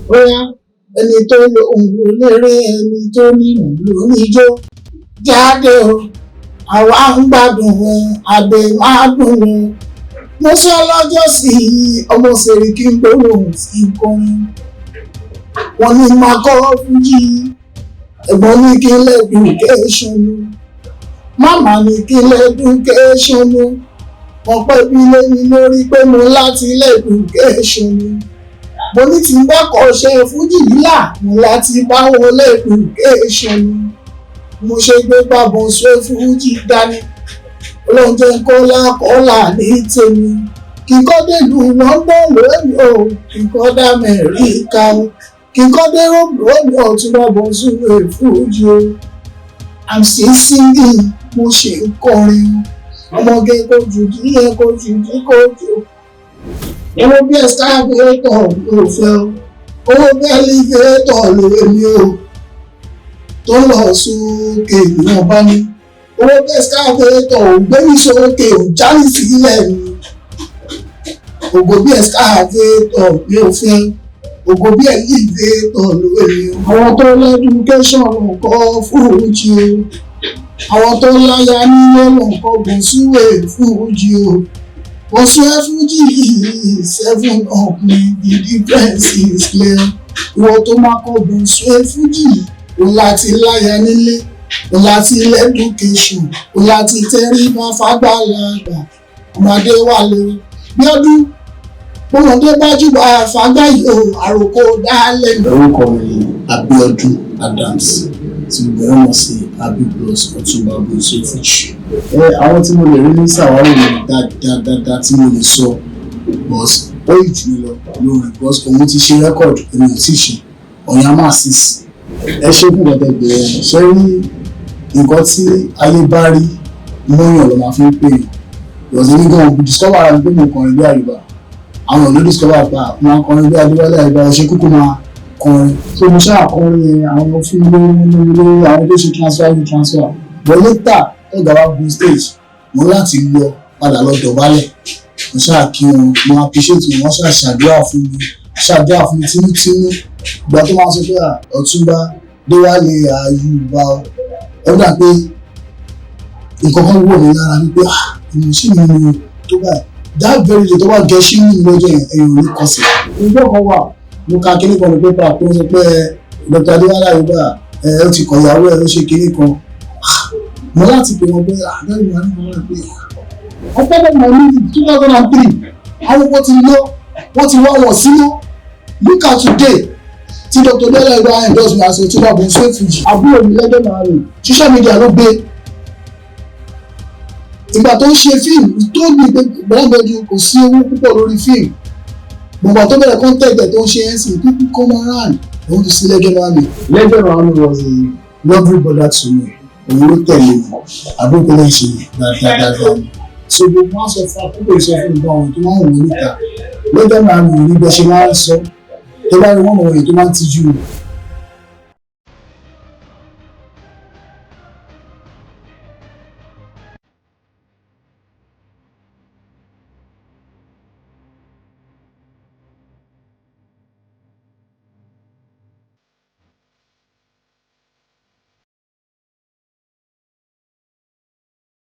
Bóyá ẹni tó lóhùn ló lérè ẹni tó nínú ló níjó jáde o àwa ń gbádùn àgbẹ̀ máa dùn o. Mo sọ lọ́jọ́ sí ọmọ Sèríkí ń gbóhùn sí kọrin. Wọ́n ní máa kọ́ fújì ẹ̀gbọ́n ní kí n lẹ́dùkéṣọ̀n o. Màmá ní kí n lẹ́dùkéṣọ̀n o. Wọ́n pẹ́ bí lẹ́yìn lórí pé mo láti lẹ́dùkéṣọ̀n o. Mo ní tí n bá kọ́ ṣe fújì lílà mo láti bá wọn lẹ́dùkéṣọ̀n o. Mo ṣe gbé gbàgbọ́ ṣe fújì dání. Olóúnjẹ kọ́lá ní tèmi. Kíkọ́ dèlù London lónìí o. Kíkọ́ dé Amẹ́ríkà o. Kíkọ́ dé Rome lónìí o. Tí wọ́n bọ̀ sórí fújì o. I'm still singing. Mo ṣe ń kọrin o. Ọmọge kojú díẹ̀ kojú dí kojú. Owó bí ẹ̀sìkáàbẹ̀tọ̀ ló fẹ́ o. Owó bí ẹ̀lígẹ̀tọ̀ lóore mi o. Tó lọ sókè ìwọ̀n bá mi. Owó bí ẹ̀sìkáàbẹ̀tọ̀ ò gbé mi sókè ò jáde sílẹ̀ mi. Ògo bí ẹ̀sìkáàbẹ̀tọ̀ ló fẹ́. Ògo bí ẹ̀lígẹ̀tọ̀ lóore mi o. Àwọn tó lẹ́dùkéṣọ̀n kọ́ fújì o. Àwọn tó láya nílé lọ́kọ̀ Bọ̀súwé fújì o. Bọ̀súwé fújì 7 up me, the difference is clear. Ìwọ tó máa kọ Bọ̀súwé fújì o láti láya nílé, o láti lẹ́dùkéṣọ̀n, o láti tẹríba fàgbàlagbà. Ọmọdé wà lé bí ọdún bọ́mọdé bá jùbọ̀ àfàgbà yìí o àròkọ dálẹ̀. Orúkọ mi ni Abiodun Adams tí mo bẹ̀rẹ̀ mọ̀ sí Abbey Plus Ọ̀túnba Bọ̀súwé fújì. Àwọn tí mo lè rí ní sàwárò mi dáadáa tí mo lè sọ bọ́s ó yìí jù mí lọ lórí bọ́s òun ti ṣe rẹ́kọ̀dù èmi ò tí ì ṣe ọ̀yàn máa sì sí. Ẹ ṣe fún ọ̀dẹ̀ bẹ̀rẹ̀ ṣé rí nǹkan tí ayé bá rí mọ́yàn ló máa fi ń pè é. Ìrọ̀sẹ̀ ní gan discover ara mi pé mo kọrin bí àyùbá àwọn ò ló discover pa máa kọrin bí adéwálé àyùbá ọ̀ṣẹ́ kúkú máa kọrin tó mo ṣáà kọrin àwọn ọmọ fún mi lórí àwọn tó ṣe transfer but later ọ̀gá wa gun stage mo láti lọ padà lọ dọ̀bálẹ̀ mo ṣáà kí wọn mo appreciate wọn wọ́n ṣáà ṣàdúrà fún mi tínútínú ìgbà tó máa sọ pé Ọ̀túnba Déwálé Àyùbá ọ̀dà pé nǹkan kan wọ̀ mí lára wípé ìmọ̀ sí mi ni tó báyìí that very day tó wà gẹ̀ẹ́sì ní lọ́jọ́ ẹ̀yìn òní kan sí. ìjọ kan wà mo ka kíní kan ní pépà tó ń sọ pé Dr. Déwálé Àyùbá ó ti kọ̀ ìyàwó ẹ̀ ló ṣe kíní kan mo láti pè wọn pé àdáyé wà nínú wọn pé ọpọlọ mọ ní 2003 àwọn ọmọ ti lọ wọn ti wá wọn sínú look at today tí Dr. Déwálé Àyùbá endorse mi àti Ọ̀túnba Bọ̀súwé fújì àbúrò mi lẹ́jọ́ náà rè social media ló gbé ìgbà tó ń ṣe fíìmù tó ní gbọ́dọ̀gbọ́dọ̀ kò sí owó púpọ̀ lórí fíìmù gbogbo tó bẹ̀rẹ̀ kọ́ńtẹ̀tẹ̀ tó ń ṣe ẹ̀sìn people come around òun ti sí Lege Miami. Lege Miami was a lovely brother to me òun ló tẹ̀lé mi àbúkù lè ṣe dáadáa so gbogbo wọn sọ fún àkókò ìsọfún ìgbà wọn tó máa ń wò níta Lege Miami ò ní bẹ ṣe máa ń sọ tó bá rí wọn wọ̀nyí tó máa ń tijú